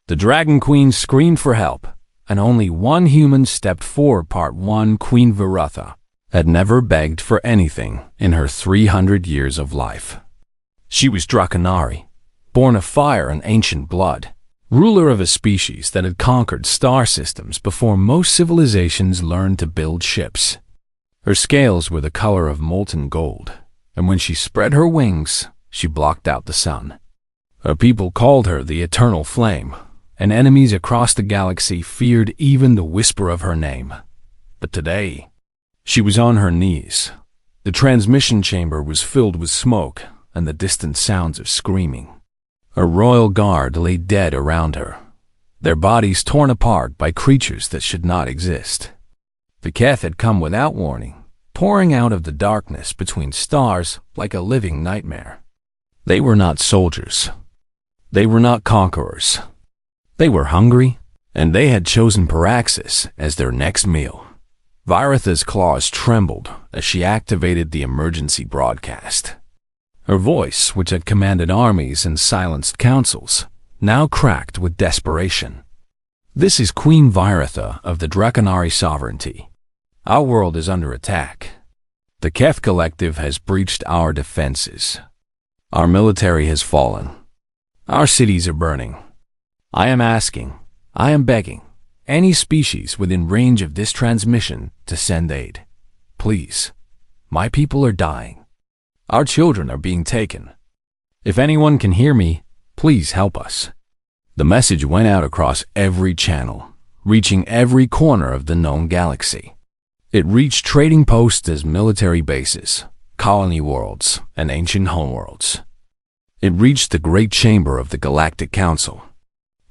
The Dragon Queen screamed for help, and only one human stepped forward. Part 1. Queen Virutha had never begged for anything in her 300 years of life. She was Draconari, born of fire and ancient blood, ruler of a species that had conquered star systems before most civilizations learned to build ships. Her scales were the color of molten gold, and when she spread her wings, she blocked out the sun. Her people called her the Eternal Flame, and enemies across the galaxy feared even the whisper of her name. But today, she was on her knees. The transmission chamber was filled with smoke and the distant sounds of screaming. A royal guard lay dead around her, their bodies torn apart by creatures that should not exist. The Keth had come without warning, pouring out of the darkness between stars like a living nightmare. They were not soldiers. They were not conquerors. They were hungry, and they had chosen Paraxis as their next meal. Virutha's claws trembled as she activated the emergency broadcast. Her voice, which had commanded armies and silenced councils, now cracked with desperation. "This is Queen Virutha of the Draconari Sovereignty. Our world is under attack. The Keth Collective has breached our defenses. Our military has fallen. Our cities are burning. I am begging, any species within range of this transmission to send aid. Please, my people are dying. Our children are being taken. If anyone can hear me, please help us." The message went out across every channel, reaching every corner of the known galaxy. It reached trading posts as military bases, colony worlds, and ancient homeworlds. It reached the Great Chamber of the Galactic Council,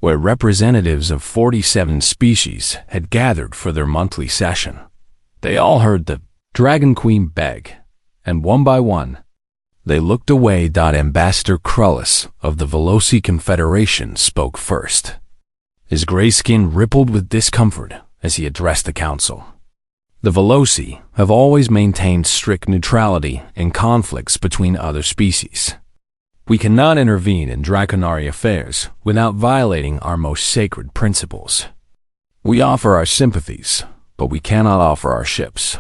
where representatives of 47 species had gathered for their monthly session. They all heard the Dragon Queen beg, and one by one, they looked away. Ambassador Krullis of the Veloci Confederation spoke first. His gray skin rippled with discomfort as he addressed the council. The Veloci have always maintained strict neutrality in conflicts between other species. We cannot intervene in Draconari affairs without violating our most sacred principles. We offer our sympathies, but we cannot offer our ships.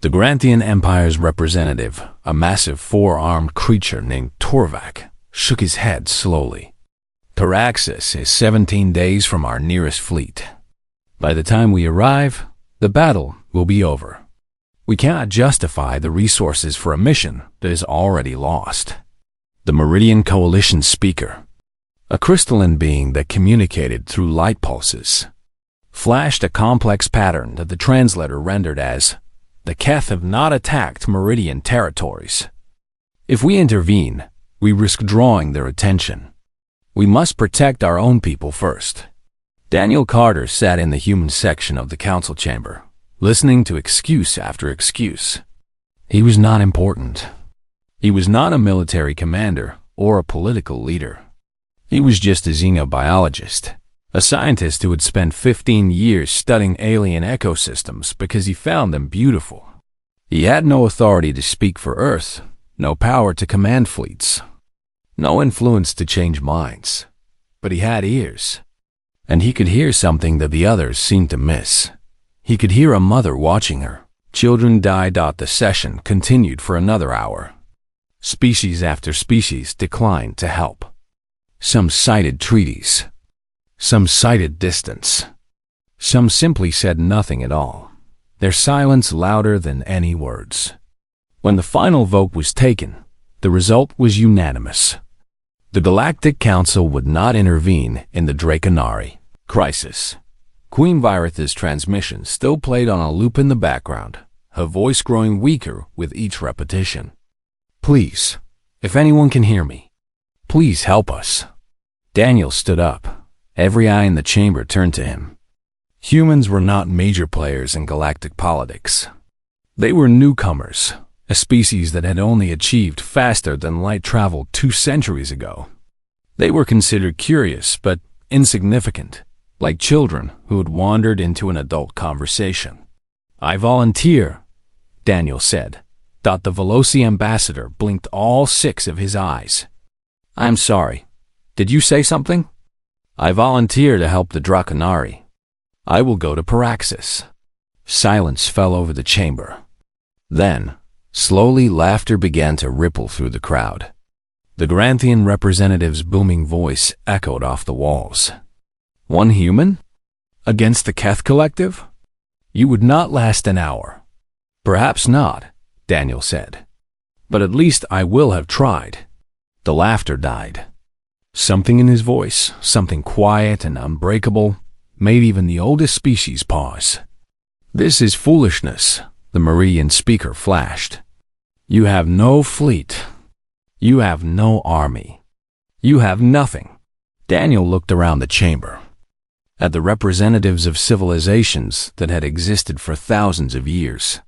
The Grantian Empire's representative, a massive four-armed creature named Torvak, shook his head slowly. Paraxis is 17 days from our nearest fleet. By the time we arrive, the battle will be over. We cannot justify the resources for a mission that is already lost. The Meridian Coalition speaker, a crystalline being that communicated through light pulses, flashed a complex pattern that the translator rendered as, "The Keth have not attacked Meridian territories. If we intervene, we risk drawing their attention. We must protect our own people first." Daniel Carter sat in the human section of the council chamber, listening to excuse after excuse. He was not important. He was not a military commander or a political leader. He was just a xenobiologist, a scientist who had spent 15 years studying alien ecosystems because he found them beautiful. He had no authority to speak for Earth, no power to command fleets, no influence to change minds. But he had ears, and he could hear something that the others seemed to miss. He could hear a mother watching her. Children died. The session continued for another hour. Species after species declined to help. Some cited treaties. Some cited distance. Some simply said nothing at all, their silence louder than any words. When the final vote was taken, the result was unanimous. The Galactic Council would not intervene in the Draconari crisis. Queen Virutha's transmission still played on a loop in the background, her voice growing weaker with each repetition. "Please, if anyone can hear me, please help us." Daniel stood up. Every eye in the chamber turned to him. Humans were not major players in galactic politics. They were newcomers, a species that had only achieved faster than light travel 2 centuries ago. They were considered curious but insignificant, like children who had wandered into an adult conversation. "I volunteer," Daniel said. The Veloci ambassador blinked all 6 of his eyes. "I'm sorry. Did you say something?" I volunteer to help the Draconari. I will go to Paraxis." Silence fell over the chamber. Then, slowly laughter began to ripple through the crowd. The Granthian representative's booming voice echoed off the walls. "One human? Against the Keth Collective? You would not last an hour." "Perhaps not," Daniel said. "But at least I will have tried." The laughter died. Something in his voice, something quiet and unbreakable, made even the oldest species pause. "This is foolishness," the Marian speaker flashed. "You have no fleet. You have no army. You have nothing." Daniel looked around the chamber, at the representatives of civilizations that had existed for thousands of years,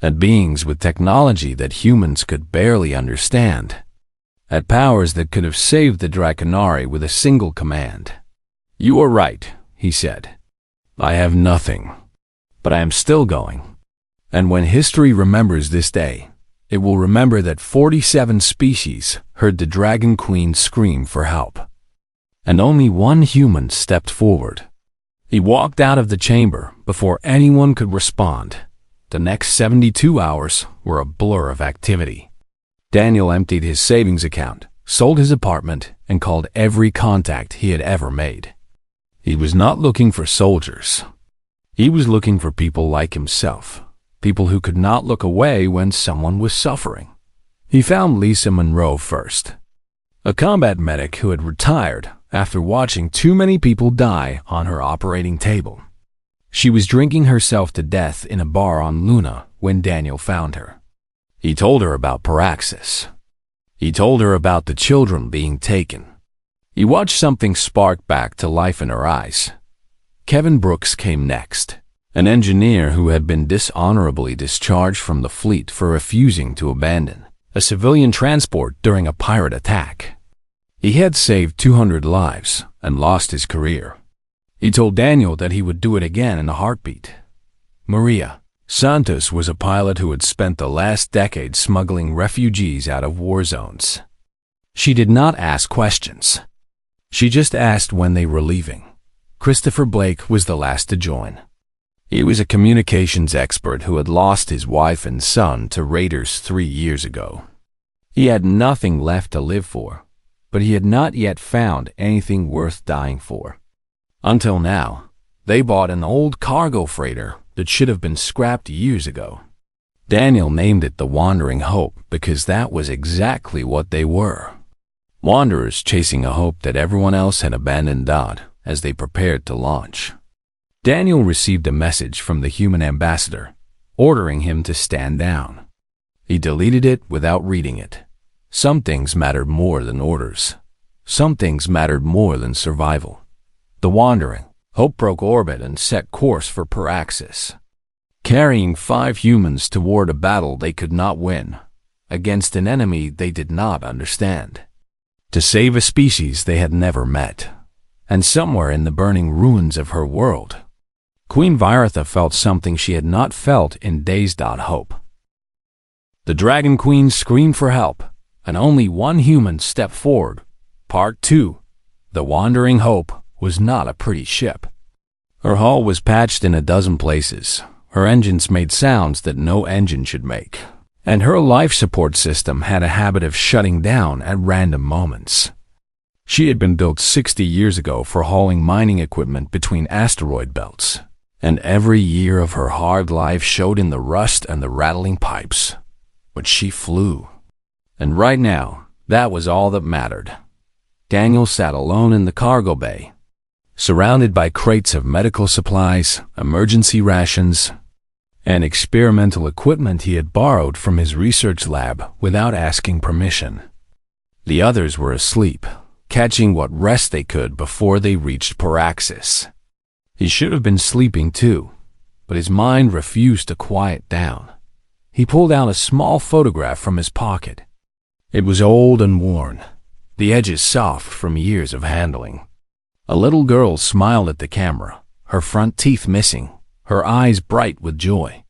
at beings with technology that humans could barely understand, at powers that could have saved the Draconari with a single command. "You are right," he said. "I have nothing, but I am still going. And when history remembers this day, it will remember that 47 species heard the Dragon Queen scream for help. And only one human stepped forward." He walked out of the chamber before anyone could respond. The next 72 hours were a blur of activity. Daniel emptied his savings account, sold his apartment, and called every contact he had ever made. He was not looking for soldiers. He was looking for people like himself, people who could not look away when someone was suffering. He found Lisa Monroe first, a combat medic who had retired after watching too many people die on her operating table. She was drinking herself to death in a bar on Luna when Daniel found her. He told her about Paraxis. He told her about the children being taken. He watched something spark back to life in her eyes. Kevin Brooks came next, an engineer who had been dishonorably discharged from the fleet for refusing to abandon a civilian transport during a pirate attack. He had saved 200 lives and lost his career. He told Daniel that he would do it again in a heartbeat. Maria Santos was a pilot who had spent the last decade smuggling refugees out of war zones. She did not ask questions. She just asked when they were leaving. Christopher Blake was the last to join. He was a communications expert who had lost his wife and son to raiders 3 years ago. He had nothing left to live for, but he had not yet found anything worth dying for. Until now, they bought an old cargo freighter that should have been scrapped years ago. Daniel named it the Wandering Hope because that was exactly what they were. Wanderers chasing a hope that everyone else had abandoned Dodd as they prepared to launch. Daniel received a message from the human ambassador, ordering him to stand down. He deleted it without reading it. Some things mattered more than orders. Some things mattered more than survival. The Wandering Hope broke orbit and set course for Paraxis, carrying 5 humans toward a battle they could not win, against an enemy they did not understand, to save a species they had never met. And somewhere in the burning ruins of her world, Queen Viratha felt something she had not felt in days. Hope. The Dragon Queen screamed for help, and only one human stepped forward. Part 2. The Wandering Hope was not a pretty ship. Her hull was patched in a dozen places. Her engines made sounds that no engine should make, and her life support system had a habit of shutting down at random moments. She had been built 60 years ago for hauling mining equipment between asteroid belts, and every year of her hard life showed in the rust and the rattling pipes. But she flew. And right now, that was all that mattered. Daniel sat alone in the cargo bay, surrounded by crates of medical supplies, emergency rations, and experimental equipment he had borrowed from his research lab without asking permission. The others were asleep, catching what rest they could before they reached Paraxis. He should have been sleeping too, but his mind refused to quiet down. He pulled out a small photograph from his pocket. It was old and worn, the edges soft from years of handling. A little girl smiled at the camera, her front teeth missing, her eyes bright with joy.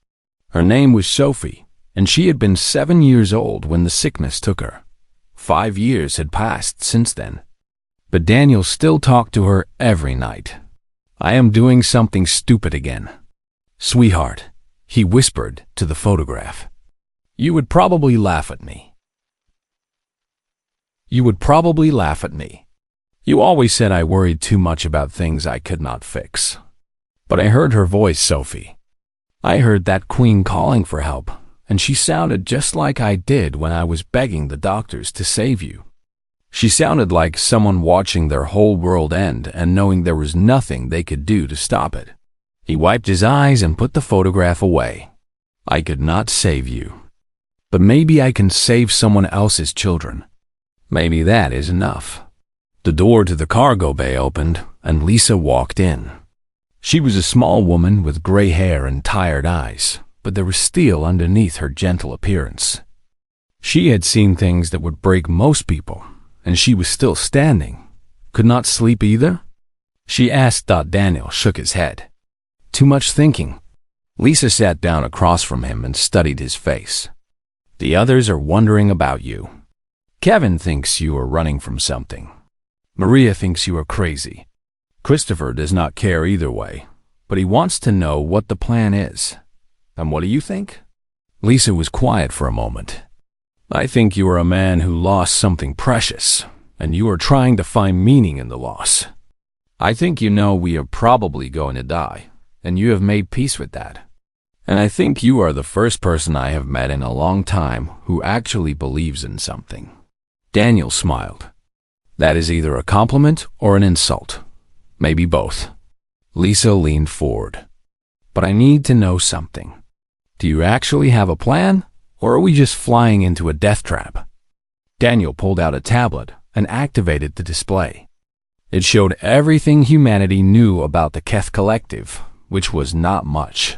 Her name was Sophie, and she had been 7 years old when the sickness took her. 5 years had passed since then. But Daniel still talked to her every night. "I am doing something stupid again. Sweetheart," he whispered to the photograph. "You would probably laugh at me. You would probably laugh at me. You always said I worried too much about things I could not fix." But I heard her voice, Sophie. I heard that queen calling for help, and she sounded just like I did when I was begging the doctors to save you. She sounded like someone watching their whole world end and knowing there was nothing they could do to stop it. He wiped his eyes and put the photograph away. "I could not save you. But maybe I can save someone else's children. Maybe that is enough." The door to the cargo bay opened, and Lisa walked in. She was a small woman with gray hair and tired eyes, but there was steel underneath her gentle appearance. She had seen things that would break most people, and she was still standing. Could not sleep either? She asked. Daniel shook his head. "Too much thinking." Lisa sat down across from him and studied his face. "The others are wondering about you. Kevin thinks you are running from something. Maria thinks you are crazy. Christopher does not care either way, but he wants to know what the plan is. And what do you think?" Lisa was quiet for a moment. "I think you are a man who lost something precious, and you are trying to find meaning in the loss. I think you know we are probably going to die, and you have made peace with that. And I think you are the first person I have met in a long time who actually believes in something." Daniel smiled. "That is either a compliment or an insult. Maybe both." Lisa leaned forward. "But I need to know something. Do you actually have a plan, or are we just flying into a death trap?" Daniel pulled out a tablet and activated the display. It showed everything humanity knew about the Keth Collective, which was not much.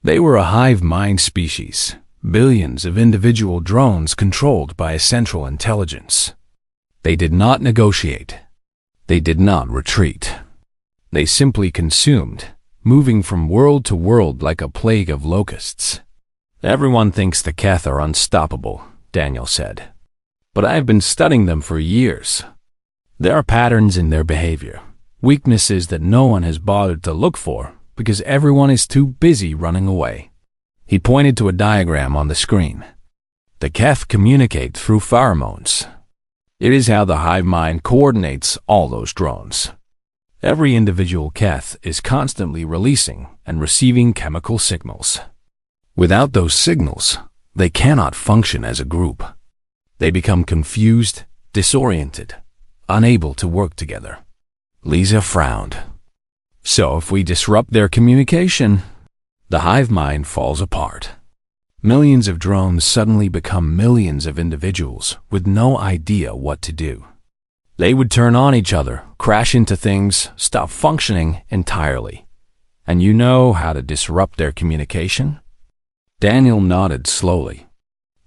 They were a hive mind species, billions of individual drones controlled by a central intelligence. They did not negotiate. They did not retreat. They simply consumed, moving from world to world like a plague of locusts. "Everyone thinks the Keth are unstoppable," Daniel said. "But I have been studying them for years. There are patterns in their behavior, weaknesses that no one has bothered to look for because everyone is too busy running away." He pointed to a diagram on the screen. "The Keth communicate through pheromones. It is how the hive mind coordinates all those drones. Every individual Keth is constantly releasing and receiving chemical signals. Without those signals, they cannot function as a group. They become confused, disoriented, unable to work together." Lisa frowned. "So if we disrupt their communication, the hive mind falls apart. Millions of drones suddenly become millions of individuals with no idea what to do. They would turn on each other, crash into things, stop functioning entirely. And you know how to disrupt their communication?" Daniel nodded slowly.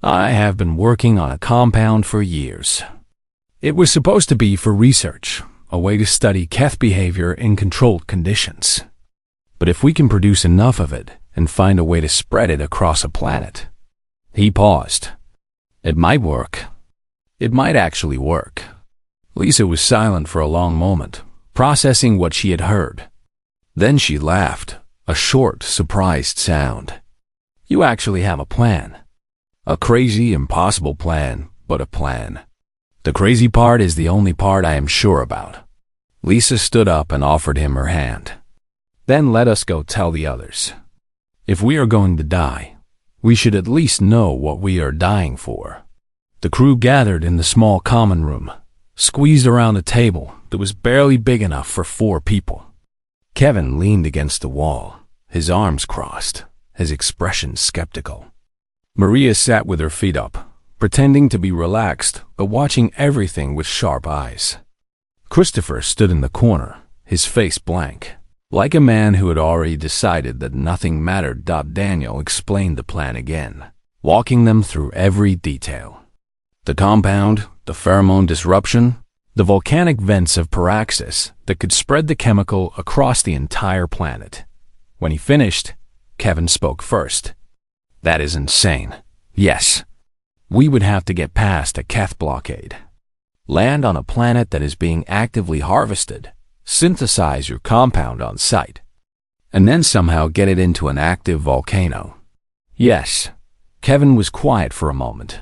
"I have been working on a compound for years. It was supposed to be for research, a way to study Keth behavior in controlled conditions. But if we can produce enough of it and find a way to spread it across a planet..." He paused. "It might work. It might actually work." Lisa was silent for a long moment, processing what she had heard. Then she laughed, a short, surprised sound. "You actually have a plan. A crazy, impossible plan, but a plan. The crazy part is the only part I am sure about." Lisa stood up and offered him her hand. "Then let us go tell the others. If we are going to die, we should at least know what we are dying for." The crew gathered in the small common room, squeezed around a table that was barely big enough for 4 people. Kevin leaned against the wall, his arms crossed, his expression skeptical. Maria sat with her feet up, pretending to be relaxed but watching everything with sharp eyes. Christopher stood in the corner, his face blank, like a man who had already decided that nothing mattered. Daniel explained the plan again, walking them through every detail. The compound, the pheromone disruption, the volcanic vents of Paraxis that could spread the chemical across the entire planet. When he finished, Kevin spoke first. "That is insane. Yes. We would have to get past a Keth blockade. Land on a planet that is being actively harvested, synthesize your compound on site, and then somehow get it into an active volcano. Yes, Kevin was quiet for a moment.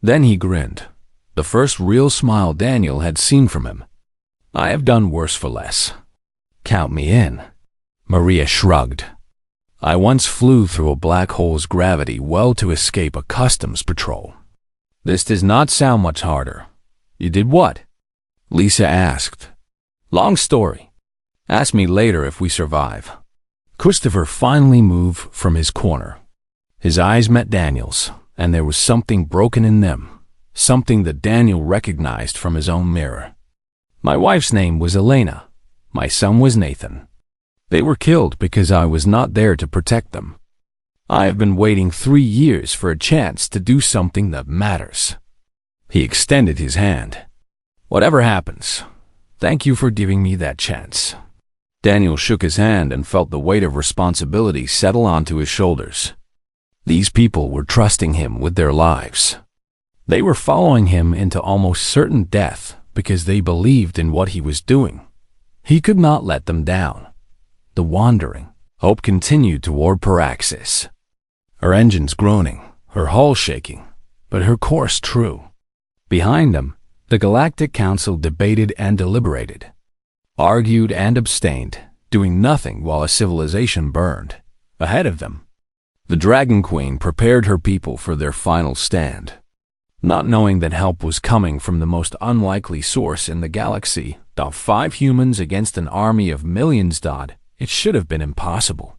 Then he grinned, the first real smile Daniel had seen from him. I have done worse for less. Count me in. Maria shrugged. I once flew through a black hole's gravity well to escape a customs patrol. This does not sound much harder. You did what? Lisa asked. Long story. Ask me later if we survive. Christopher finally moved from his corner. His eyes met Daniel's, and there was something broken in them, something that Daniel recognized from his own mirror. My wife's name was Elena. My son was Nathan. They were killed because I was not there to protect them. I have been waiting 3 years for a chance to do something that matters. He extended his hand. Whatever happens, thank you for giving me that chance. Daniel shook his hand and felt the weight of responsibility settle onto his shoulders. These people were trusting him with their lives. They were following him into almost certain death because they believed in what he was doing. He could not let them down. The wandering hope continued toward Paraxis. Her engines groaning, her hull shaking, but her course true. Behind them, the Galactic Council debated and deliberated, argued and abstained, doing nothing while a civilization burned. Ahead of them, the Dragon Queen prepared her people for their final stand. Not knowing that help was coming from the most unlikely source in the galaxy, 5 humans against an army of millions, it should have been impossible.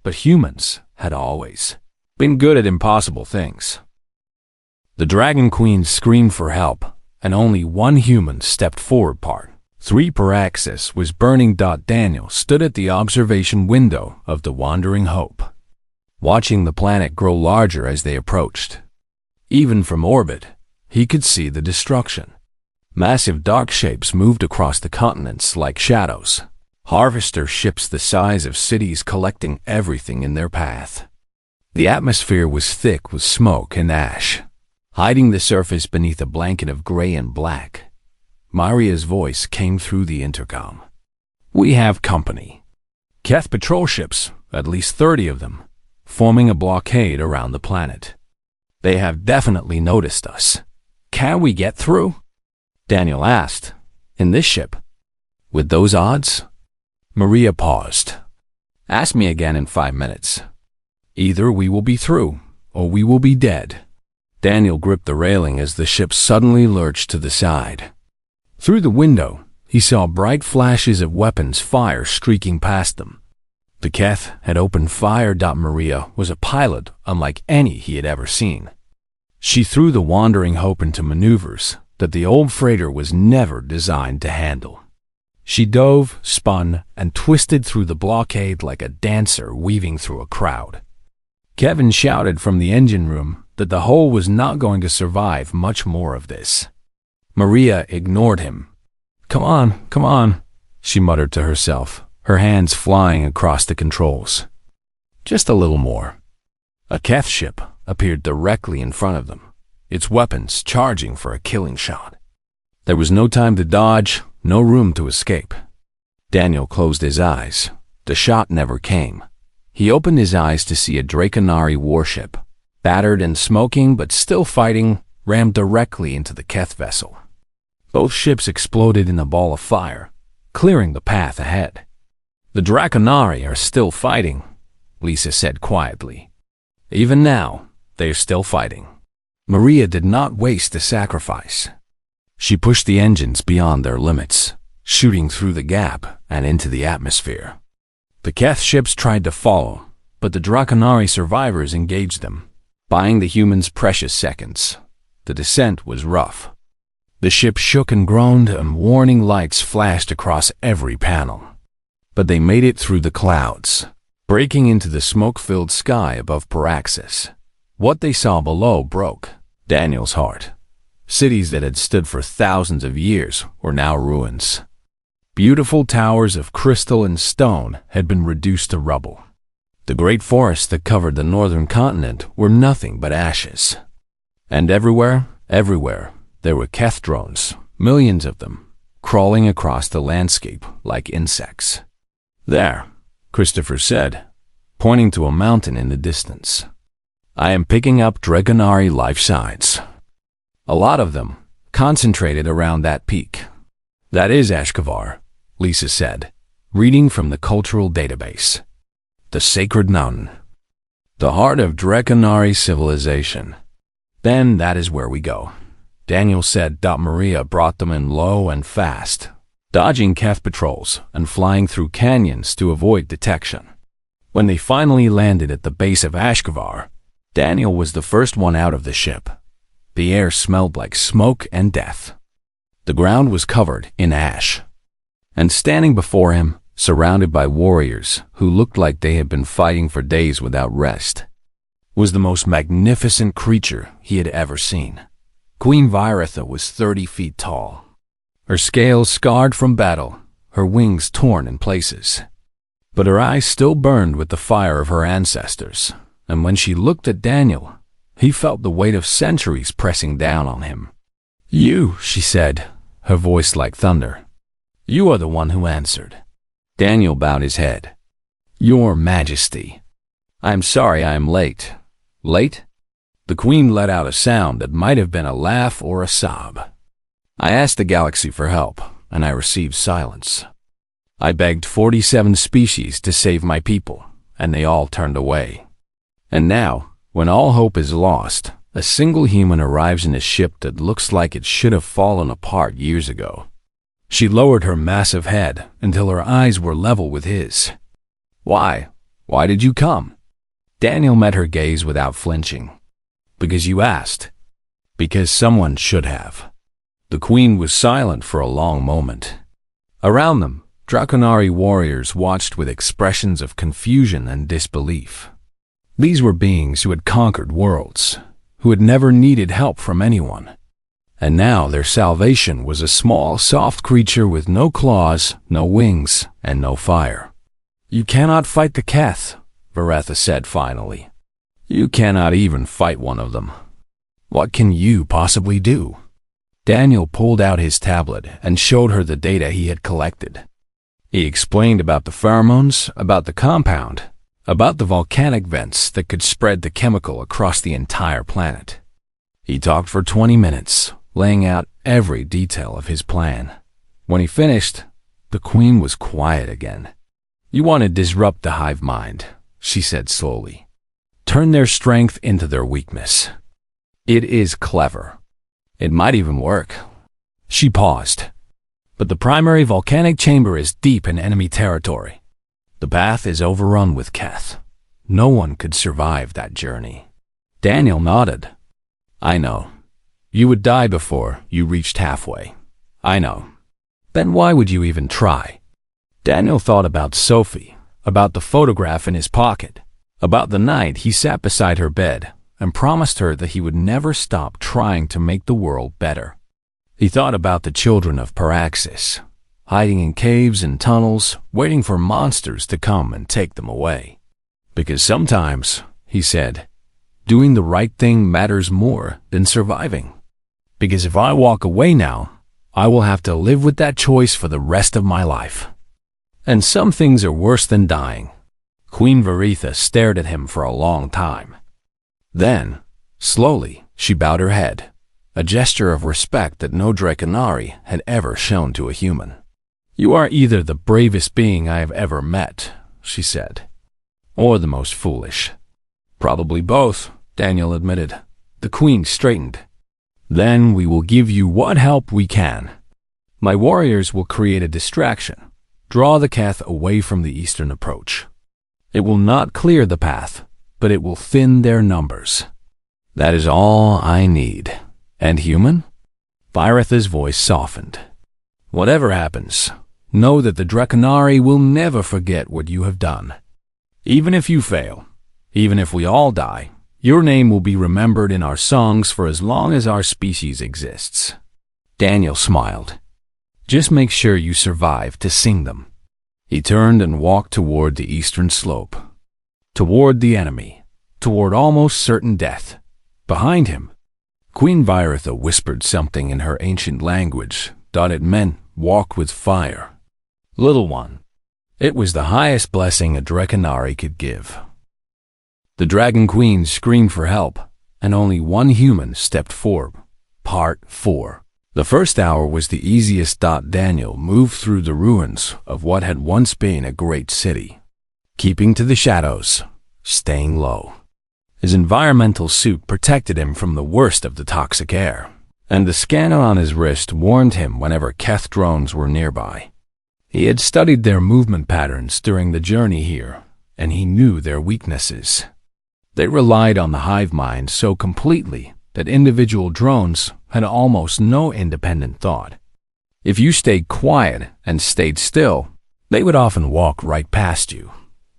But humans had always been good at impossible things. The Dragon Queen screamed for help, and only one human stepped forward. Part 3 Paraxis was burning. Daniel stood at the observation window of the Wandering Hope, watching the planet grow larger as they approached. Even from orbit, he could see the destruction. Massive dark shapes moved across the continents like shadows. Harvester ships the size of cities collecting everything in their path. The atmosphere was thick with smoke and ash, hiding the surface beneath a blanket of gray and black. Maria's voice came through the intercom. We have company. Keth patrol ships, at least 30 of them, forming a blockade around the planet. They have definitely noticed us. Can we get through? Daniel asked. In this ship? With those odds? Maria paused. Ask me again in 5 minutes. Either we will be through, or we will be dead. Daniel gripped the railing as the ship suddenly lurched to the side. Through the window, he saw bright flashes of weapons fire streaking past them. The Keth had opened fire. Maria was a pilot unlike any he had ever seen. She threw the Wandering Hope into maneuvers that the old freighter was never designed to handle. She dove, spun, and twisted through the blockade like a dancer weaving through a crowd. Kevin shouted from the engine room that the hull was not going to survive much more of this. Maria ignored him. Come on, she muttered to herself, her hands flying across the controls. Just a little more. A Keth ship appeared directly in front of them, its weapons charging for a killing shot. There was no time to dodge, no room to escape. Daniel closed his eyes. The shot never came. He opened his eyes to see a Draconari warship, battered and smoking but still fighting, rammed directly into the Keth vessel. Both ships exploded in a ball of fire, clearing the path ahead. The Draconari are still fighting, Lisa said quietly. Even now, they are still fighting. Maria did not waste the sacrifice. She pushed the engines beyond their limits, shooting through the gap and into the atmosphere. The Keth ships tried to follow, but the Draconari survivors engaged them, buying the humans precious seconds. The descent was rough. The ship shook and groaned, and warning lights flashed across every panel. But they made it through the clouds, breaking into the smoke-filled sky above Paraxis. What they saw below broke Daniel's heart. Cities that had stood for thousands of years were now ruins. Beautiful towers of crystal and stone had been reduced to rubble. The great forests that covered the northern continent were nothing but ashes. And everywhere, there were Keth drones, millions of them, crawling across the landscape like insects. "There," Christopher said, pointing to a mountain in the distance. "I am picking up Dragonari life signs. A lot of them, concentrated around that peak." "That is Ashkavar," Lisa said, reading from the cultural database. "The sacred mountain. The heart of Dragonari civilization. Then that is where we go." Daniel said. Maria brought them in low and fast, dodging Keth patrols and flying through canyons to avoid detection. When they finally landed at the base of Ashkavar, Daniel was the first one out of the ship. The air smelled like smoke and death. The ground was covered in ash. And standing before him, surrounded by warriors who looked like they had been fighting for days without rest, was the most magnificent creature he had ever seen. Queen Viratha was 30 feet tall, her scales scarred from battle, her wings torn in places. But her eyes still burned with the fire of her ancestors, and when she looked at Daniel, he felt the weight of centuries pressing down on him. "You," she said, her voice like thunder. "You are the one who answered." Daniel bowed his head. "Your Majesty, I am sorry I am late." "Late?" The Queen let out a sound that might have been a laugh or a sob. "I asked the galaxy for help, and I received silence. I begged 47 species to save my people, and they all turned away. And now, when all hope is lost, a single human arrives in a ship that looks like it should have fallen apart years ago." She lowered her massive head until her eyes were level with his. "Why? Why did you come?" Daniel met her gaze without flinching. "Because you asked. Because someone should have." The Queen was silent for a long moment. Around them, Draconari warriors watched with expressions of confusion and disbelief. These were beings who had conquered worlds, who had never needed help from anyone. And now their salvation was a small, soft creature with no claws, no wings, and no fire. "You cannot fight the Keth," Viratha said finally. "You cannot even fight one of them. What can you possibly do?" Daniel pulled out his tablet and showed her the data he had collected. He explained about the pheromones, about the compound, about the volcanic vents that could spread the chemical across the entire planet. He talked for 20 minutes, laying out every detail of his plan. When he finished, the Queen was quiet again. "You want to disrupt the hive mind," she said slowly. "Turn their strength into their weakness. It is clever. It might even work." She paused. "But the primary volcanic chamber is deep in enemy territory. The path is overrun with Keth. No one could survive that journey." Daniel nodded. "I know. You would die before you reached halfway. I know. Then why would you even try?" Daniel thought about Sophie, about the photograph in his pocket, about the night he sat beside her bed and promised her that he would never stop trying to make the world better. He thought about the children of Paraxis, hiding in caves and tunnels, waiting for monsters to come and take them away. "Because sometimes," he said, "doing the right thing matters more than surviving. Because if I walk away now, I will have to live with that choice for the rest of my life. And some things are worse than dying." Queen Viratha stared at him for a long time. Then, slowly, she bowed her head, a gesture of respect that no Draconari had ever shown to a human. "You are either the bravest being I have ever met," she said, "or the most foolish." "Probably both," Daniel admitted. The Queen straightened. "Then we will give you what help we can. My warriors will create a distraction, draw the Keth away from the eastern approach. It will not clear the path, but it will thin their numbers. That is all I need. And human?" Viratha's voice softened. "Whatever happens, know that the Draconari will never forget what you have done. Even if you fail, even if we all die, your name will be remembered in our songs for as long as our species exists." Daniel smiled. "Just make sure you survive to sing them." He turned and walked toward the eastern slope, toward the enemy, toward almost certain death. Behind him, Queen Viratha whispered something in her ancient language. It meant, walk with fire. Little one. It was the highest blessing a Draconari could give. The Dragon Queen screamed for help, and only one human stepped forward. Part 4. The first hour was the easiest. Daniel moved through the ruins of what had once been a great city, keeping to the shadows, staying low. His environmental suit protected him from the worst of the toxic air, and the scanner on his wrist warned him whenever Keth drones were nearby. He had studied their movement patterns during the journey here, and he knew their weaknesses. They relied on the hive mind so completely that individual drones had almost no independent thought. If you stayed quiet and stayed still, they would often walk right past you.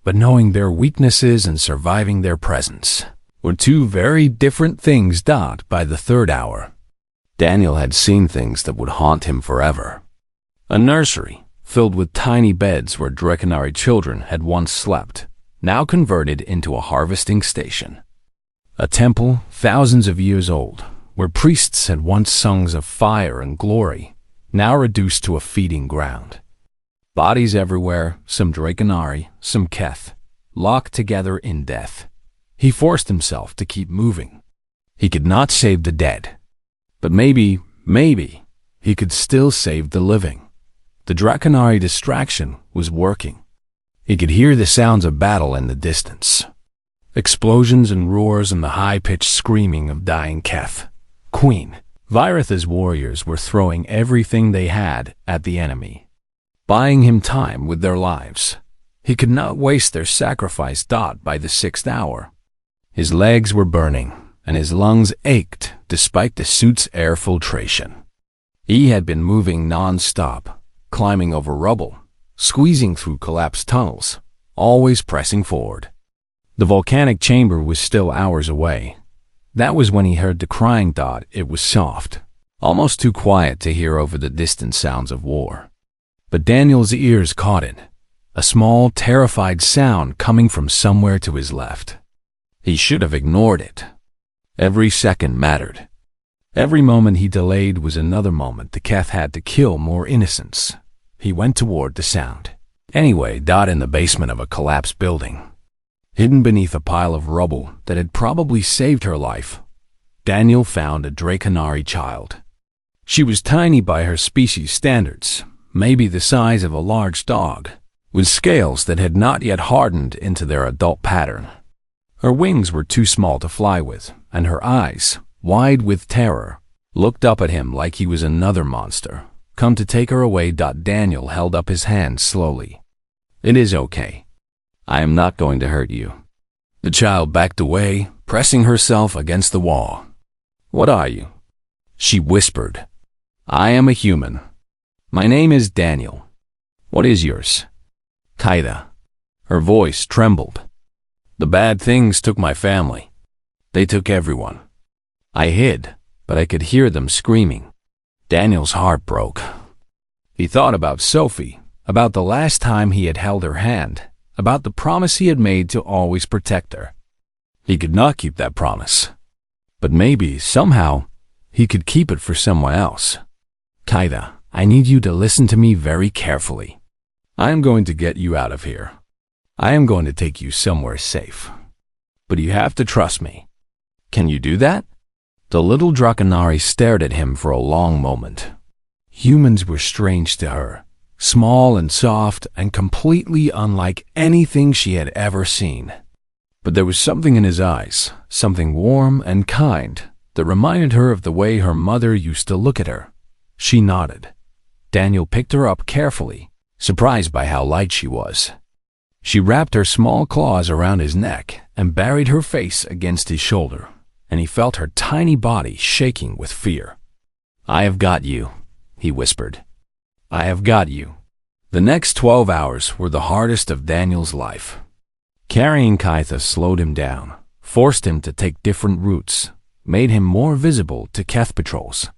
But knowing their weaknesses and surviving their presence were two very different things. By the third hour, Daniel had seen things that would haunt him forever. A nursery filled with tiny beds where Draconari children had once slept, now converted into a harvesting station. A temple thousands of years old, where priests had once sung of fire and glory, now reduced to a feeding ground. Bodies everywhere, some Draconari, some Keth, locked together in death. He forced himself to keep moving. He could not save the dead, but maybe he could still save the living. The Draconari distraction was working. He could hear the sounds of battle in the distance. Explosions and roars and the high-pitched screaming of dying Keth. Queen Viratha's warriors were throwing everything they had at the enemy, buying him time with their lives. He could not waste their sacrifice. By the 6th hour, his legs were burning and his lungs ached despite the suit's air filtration. He had been moving non-stop, climbing over rubble, squeezing through collapsed tunnels, always pressing forward. The volcanic chamber was still hours away. That was when he heard the crying. It was soft, almost too quiet to hear over the distant sounds of war. But Daniel's ears caught it, a small, terrified sound coming from somewhere to his left. He should have ignored it. Every second mattered. Every moment he delayed was another moment the Keth had to kill more innocents. He went toward the sound. Anyway, in the basement of a collapsed building, hidden beneath a pile of rubble that had probably saved her life, Daniel found a Draconari child. She was tiny by her species standards, maybe the size of a large dog, with scales that had not yet hardened into their adult pattern. Her wings were too small to fly with, and her eyes, wide with terror, looked up at him like he was another monster, come to take her away. Daniel held up his hand slowly. It is okay. I am not going to hurt you. The child backed away, pressing herself against the wall. What are you? She whispered. I am a human. My name is Daniel. What is yours? Kaida. Her voice trembled. The bad things took my family. They took everyone. I hid, but I could hear them screaming. Daniel's heart broke. He thought about Sophie, about the last time he had held her hand, about the promise he had made to always protect her. He could not keep that promise, but maybe, somehow, he could keep it for someone else. Kaida, I need you to listen to me very carefully. I am going to get you out of here. I am going to take you somewhere safe. But you have to trust me. Can you do that? The little Draconari stared at him for a long moment. Humans were strange to her, small and soft and completely unlike anything she had ever seen. But there was something in his eyes, something warm and kind, that reminded her of the way her mother used to look at her. She nodded. Daniel picked her up carefully, surprised by how light she was. She wrapped her small claws around his neck and buried her face against his shoulder, and he felt her tiny body shaking with fear. I have got you, he whispered. I have got you. The next 12 hours were the hardest of Daniel's life. Carrying Kaitha slowed him down, forced him to take different routes, made him more visible to Keth patrols.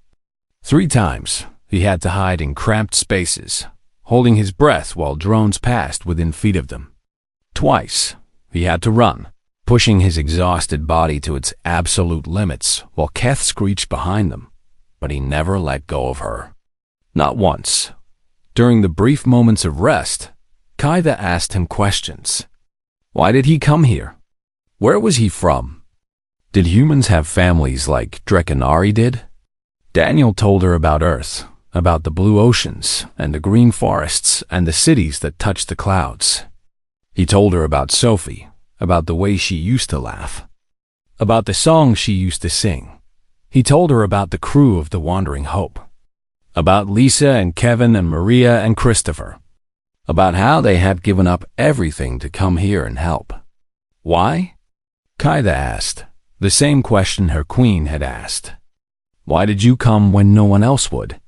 3 times, he had to hide in cramped spaces, holding his breath while drones passed within feet of them. Twice, he had to run, pushing his exhausted body to its absolute limits while Keth screeched behind them, but he never let go of her. Not once. During the brief moments of rest, Kaida asked him questions. Why did he come here? Where was he from? Did humans have families like Drakenari did? Daniel told her about Earth, about the blue oceans and the green forests and the cities that touched the clouds. He told her about Sophie, about the way she used to laugh, about the songs she used to sing. He told her about the crew of the Wandering Hope, about Lisa and Kevin and Maria and Christopher, about how they had given up everything to come here and help. Why? Kaida asked, the same question her queen had asked. Why did you come when no one else would?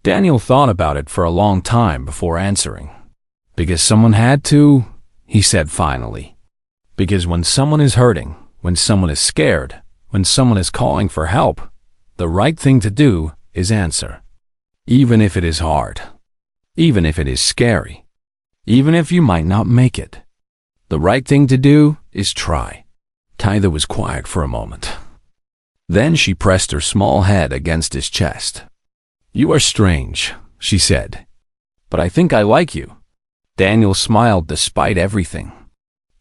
Daniel thought about it for a long time before answering. Because someone had to, he said finally. Because when someone is hurting, when someone is scared, when someone is calling for help, the right thing to do is answer. Even if it is hard. Even if it is scary. Even if you might not make it. The right thing to do is try. Kaida was quiet for a moment. Then she pressed her small head against his chest. You are strange, she said. But I think I like you. Daniel smiled despite everything.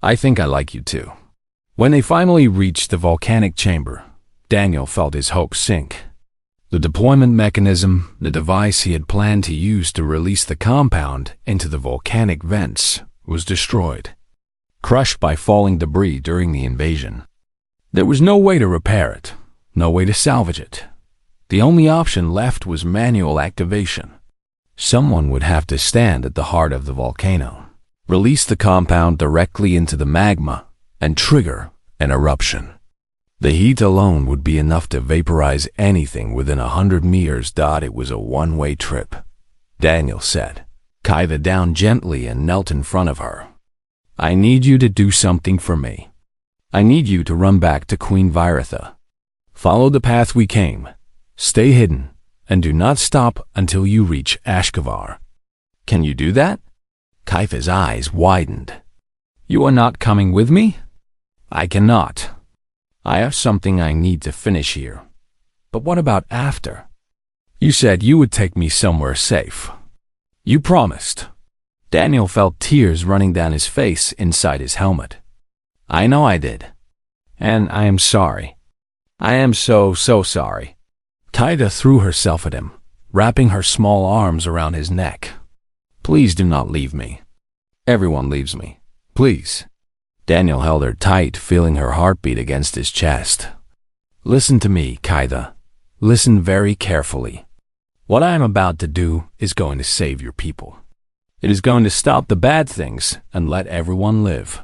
I think I like you too. When they finally reached the volcanic chamber, Daniel felt his hopes sink. The deployment mechanism, the device he had planned to use to release the compound into the volcanic vents, was destroyed, crushed by falling debris during the invasion. There was no way to repair it, no way to salvage it. The only option left was manual activation. Someone would have to stand at the heart of the volcano, release the compound directly into the magma, and trigger an eruption. The heat alone would be enough to vaporize anything within 100 meters. It was a one-way trip, Daniel said. Kaida down gently and knelt in front of her. I need you to do something for me. I need you to run back to Queen Viratha. Follow the path we came. Stay hidden, and do not stop until you reach Ashkavar. Can you do that? Kaifa's eyes widened. You are not coming with me? I cannot. I have something I need to finish here. But what about after? You said you would take me somewhere safe. You promised. Daniel felt tears running down his face inside his helmet. I know I did. And I am sorry. I am so sorry. Kaida threw herself at him, wrapping her small arms around his neck. Please do not leave me. Everyone leaves me. Please. Daniel held her tight, feeling her heartbeat against his chest. Listen to me, Kaida. Listen very carefully. What I am about to do is going to save your people. It is going to stop the bad things and let everyone live.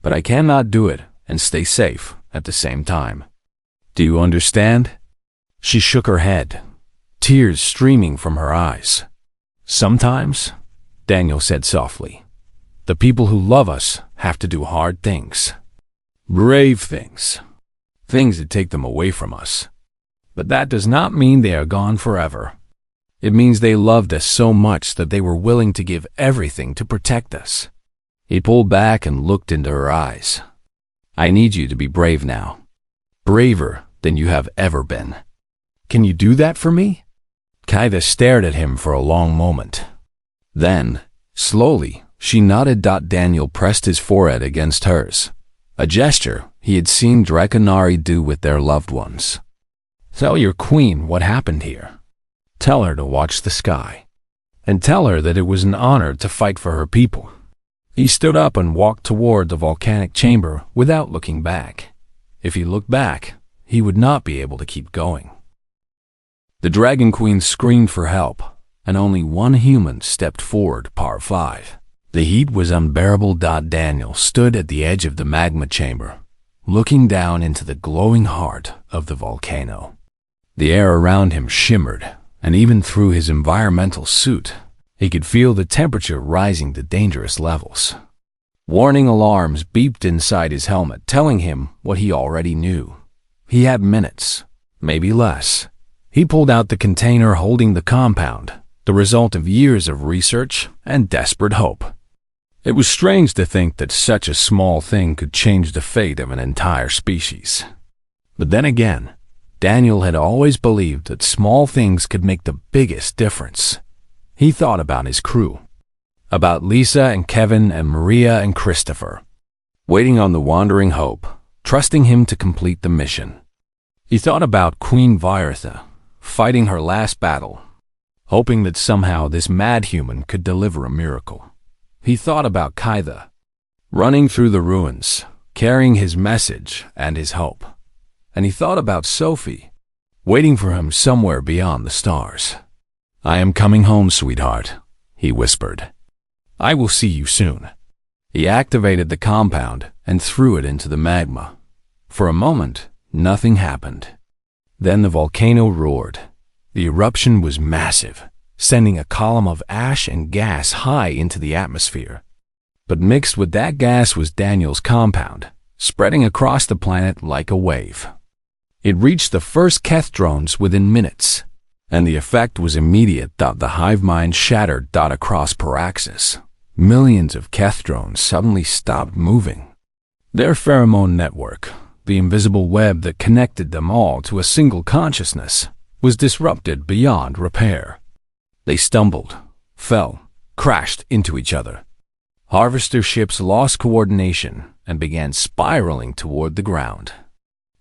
But I cannot do it and stay safe at the same time. Do you understand? She shook her head, tears streaming from her eyes. Sometimes, Daniel said softly, the people who love us have to do hard things. Brave things. Things that take them away from us. But that does not mean they are gone forever. It means they loved us so much that they were willing to give everything to protect us. He pulled back and looked into her eyes. I need you to be brave now. Braver than you have ever been. Can you do that for me? Kaida stared at him for a long moment. Then, slowly, she nodded. Daniel pressed his forehead against hers, a gesture he had seen Drakenari do with their loved ones. Tell your queen what happened here. Tell her to watch the sky. And tell her that it was an honor to fight for her people. He stood up and walked toward the volcanic chamber without looking back. If he looked back, he would not be able to keep going. The Dragon Queen screamed for help, and only one human stepped forward. Part 5. The heat was unbearable. Daniel stood at the edge of the magma chamber, looking down into the glowing heart of the volcano. The air around him shimmered, and even through his environmental suit, he could feel the temperature rising to dangerous levels. Warning alarms beeped inside his helmet, telling him what he already knew. He had minutes, maybe less. He pulled out the container holding the compound, the result of years of research and desperate hope. It was strange to think that such a small thing could change the fate of an entire species. But then again, Daniel had always believed that small things could make the biggest difference. He thought about his crew, about Lisa and Kevin and Maria and Christopher, waiting on the Wandering Hope, trusting him to complete the mission. He thought about Queen Viratha, fighting her last battle, hoping that somehow this mad human could deliver a miracle. He thought about Kaitha, running through the ruins, carrying his message and his hope. And he thought about Sophie, waiting for him somewhere beyond the stars. "I am coming home, sweetheart," he whispered. "I will see you soon." He activated the compound and threw it into the magma. For a moment, nothing happened. Then the volcano roared. The eruption was massive, sending a column of ash and gas high into the atmosphere. But mixed with that gas was Daniel's compound, spreading across the planet like a wave. It reached the first Keth drones within minutes, and the effect was immediate. The hive mind shattered across Paraxis. Millions of Keth drones suddenly stopped moving. Their pheromone network, the invisible web that connected them all to a single consciousness, was disrupted beyond repair. They stumbled, fell, crashed into each other. Harvester ships lost coordination and began spiraling toward the ground.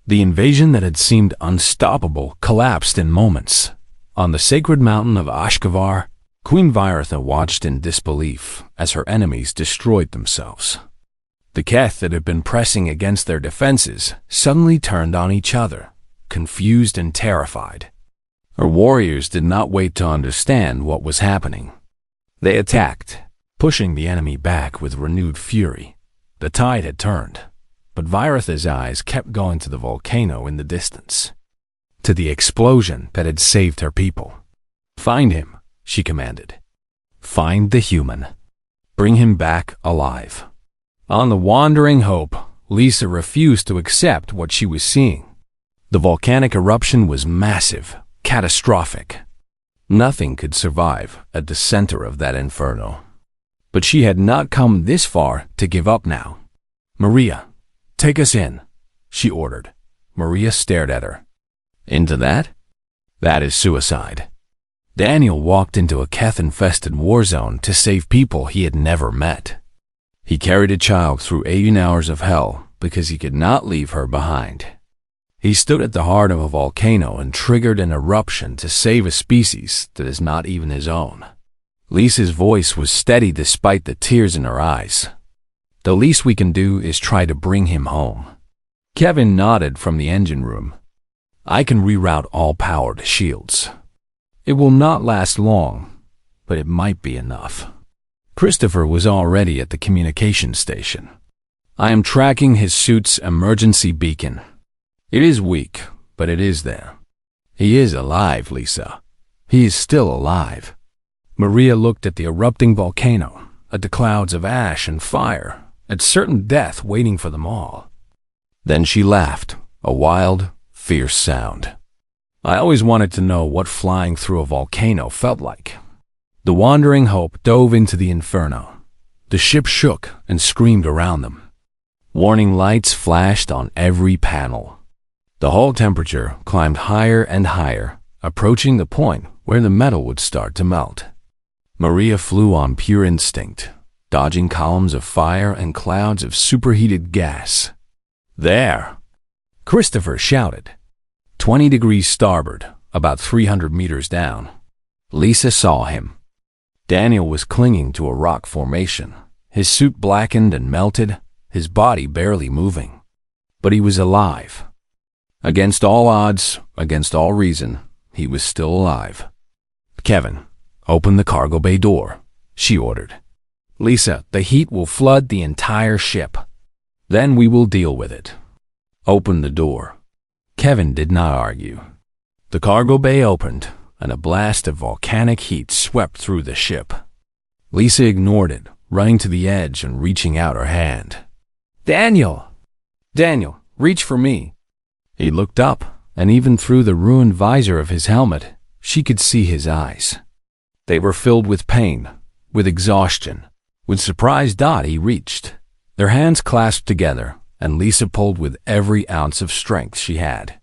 The invasion that had seemed unstoppable collapsed in moments. On the sacred mountain of Ashkavar, Queen Viratha watched in disbelief as her enemies destroyed themselves. The Keth that had been pressing against their defenses suddenly turned on each other, confused and terrified. Her warriors did not wait to understand what was happening. They attacked, pushing the enemy back with renewed fury. The tide had turned, but Viratha's eyes kept going to the volcano in the distance, to the explosion that had saved her people. "Find him," she commanded. "Find the human. Bring him back alive." On the Wandering Hope, Lisa refused to accept what she was seeing. The volcanic eruption was massive, catastrophic. Nothing could survive at the center of that inferno. But she had not come this far to give up now. "Maria, take us in," she ordered. Maria stared at her. "Into that? That is suicide." Daniel walked into a Keth-infested war zone to save people he had never met. He carried a child through 18 hours of hell because he could not leave her behind. He stood at the heart of a volcano and triggered an eruption to save a species that is not even his own. Lisa's voice was steady despite the tears in her eyes. "The least we can do is try to bring him home." Kevin nodded from the engine room. "I can reroute all power to shields. It will not last long, but it might be enough." Christopher was already at the communication station. "I am tracking his suit's emergency beacon. It is weak, but it is there. He is alive, Lisa. He is still alive." Maria looked at the erupting volcano, at the clouds of ash and fire, at certain death waiting for them all. Then she laughed, a wild, fierce sound. "I always wanted to know what flying through a volcano felt like." The Wandering Hope dove into the inferno. The ship shook and screamed around them. Warning lights flashed on every panel. The hull temperature climbed higher and higher, approaching the point where the metal would start to melt. Maria flew on pure instinct, dodging columns of fire and clouds of superheated gas. "There!" Christopher shouted. 20 degrees starboard, about 300 meters down. Lisa saw him. Daniel was clinging to a rock formation, his suit blackened and melted, his body barely moving. But he was alive. Against all odds, against all reason, he was still alive. "Kevin, open the cargo bay door," she ordered. "Lisa, the heat will flood the entire ship. Then we will deal with it. Open the door." Kevin did not argue. The cargo bay opened, and a blast of volcanic heat swept through the ship. Lisa ignored it, running to the edge and reaching out her hand. "Daniel! Daniel, reach for me." He looked up, and even through the ruined visor of his helmet, she could see his eyes. They were filled with pain, with exhaustion, With surprised Dot, he reached. Their hands clasped together, and Lisa pulled with every ounce of strength she had.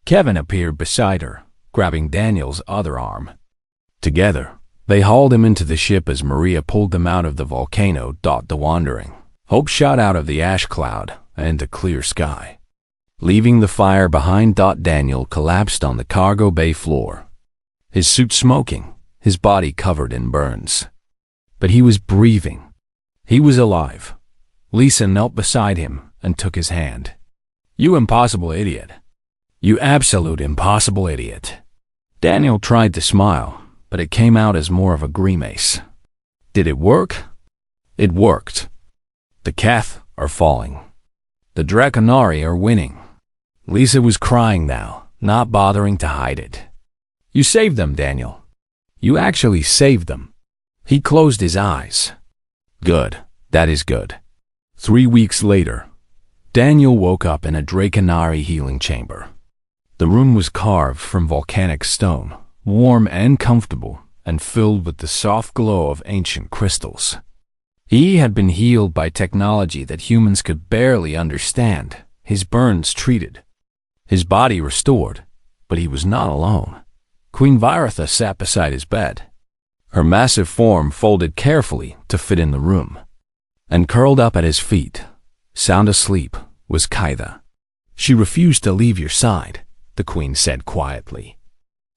Kevin appeared beside her, grabbing Daniel's other arm. Together, they hauled him into the ship as Maria pulled them out of the volcano. The wandering hope shot out of the ash cloud and into clear sky. Leaving the fire behind, Daniel collapsed on the cargo bay floor, his suit smoking, his body covered in burns. But he was breathing. He was alive. Lisa knelt beside him and took his hand. "You impossible idiot. You absolute impossible idiot." Daniel tried to smile, but it came out as more of a grimace. Did it work? It worked. The Keth are falling. The Draconari are winning. Lisa was crying now, not bothering to hide it. "You saved them, Daniel. You actually saved them." He closed his eyes. "Good. That is good." 3 weeks later, Daniel woke up in a Draconari healing chamber. The room was carved from volcanic stone, warm and comfortable, and filled with the soft glow of ancient crystals. He had been healed by technology that humans could barely understand, his burns treated, his body restored, but he was not alone. Queen Viratha sat beside his bed, her massive form folded carefully to fit in the room. And curled up at his feet, sound asleep, was Kaida. "She refused to leave your side," the queen said quietly.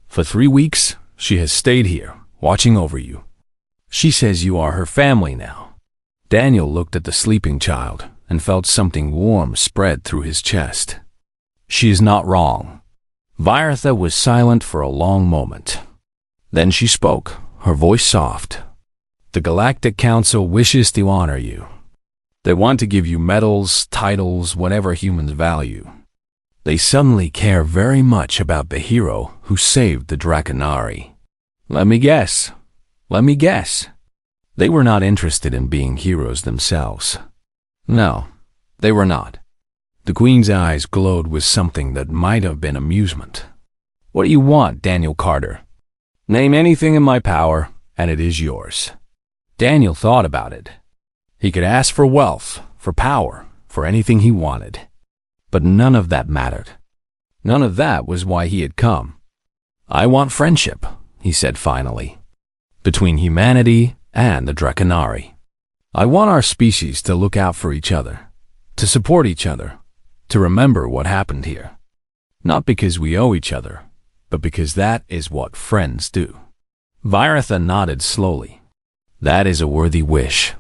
"For 3 weeks, she has stayed here, watching over you. She says you are her family now." Daniel looked at the sleeping child and felt something warm spread through his chest. "She is not wrong." Viratha was silent for a long moment. Then she spoke, her voice soft. "The Galactic Council wishes to honor you. They want to give you medals, titles, whatever humans value. They suddenly care very much about the hero who saved the Draconari. Let me guess. They were not interested in being heroes themselves. No, they were not." The queen's eyes glowed with something that might have been amusement. "What do you want, Daniel Carter? Name anything in my power, and it is yours." Daniel thought about it. He could ask for wealth, for power, for anything he wanted. But none of that mattered. None of that was why he had come. "I want friendship," he said finally, "between humanity and the Draconari. I want our species to look out for each other, to support each other, to remember what happened here. Not because we owe each other, but because that is what friends do." Viratha nodded slowly. "That is a worthy wish.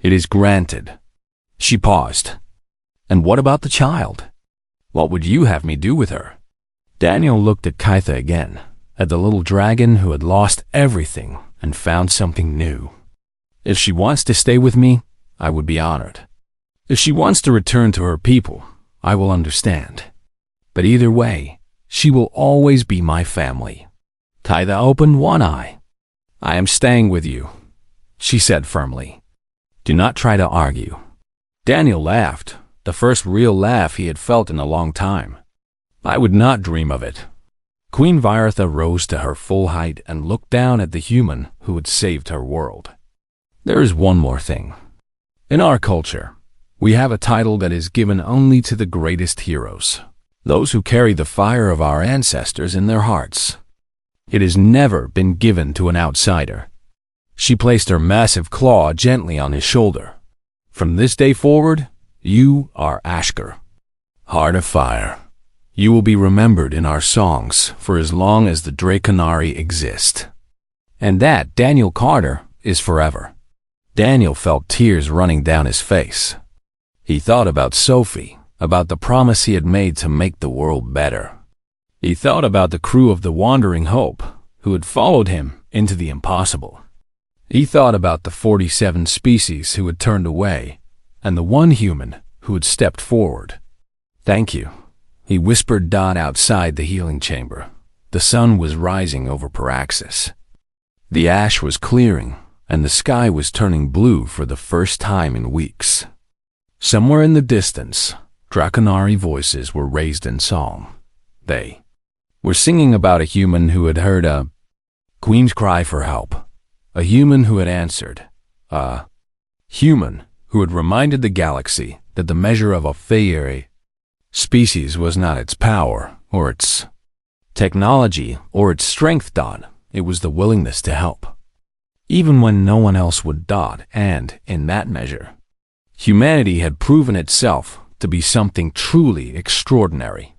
It is granted." She paused. "And what about the child? What would you have me do with her?" Daniel looked at Kaitha again, at the little dragon who had lost everything and found something new. "If she wants to stay with me, I would be honored. If she wants to return to her people, I will understand. But either way, she will always be my family." Kaitha opened one eye. "I am staying with you," she said firmly. "Do not try to argue." Daniel laughed, the first real laugh he had felt in a long time. "I would not dream of it." Queen Viratha rose to her full height and looked down at the human who had saved her world. "There is one more thing. In our culture, we have a title that is given only to the greatest heroes, those who carry the fire of our ancestors in their hearts. It has never been given to an outsider." She placed her massive claw gently on his shoulder. "From this day forward, you are Ashker, Heart of Fire. You will be remembered in our songs for as long as the Draconari exist. And that, Daniel Carter, is forever." Daniel felt tears running down his face. He thought about Sophie, about the promise he had made to make the world better. He thought about the crew of the Wandering Hope, who had followed him into the impossible. He thought about the 47 species who had turned away, and the one human who had stepped forward. "Thank you," he whispered outside the healing chamber. The sun was rising over Paraxis. The ash was clearing, and the sky was turning blue for the first time in weeks. Somewhere in the distance, Draconari voices were raised in song. They were singing about a human who had heard a queen's cry for help, a human who had answered, Human, who had reminded the galaxy that the measure of a fairy species was not its power or its technology or its strength. It was the willingness to help, even when no one else would. And, in that measure, humanity had proven itself to be something truly extraordinary.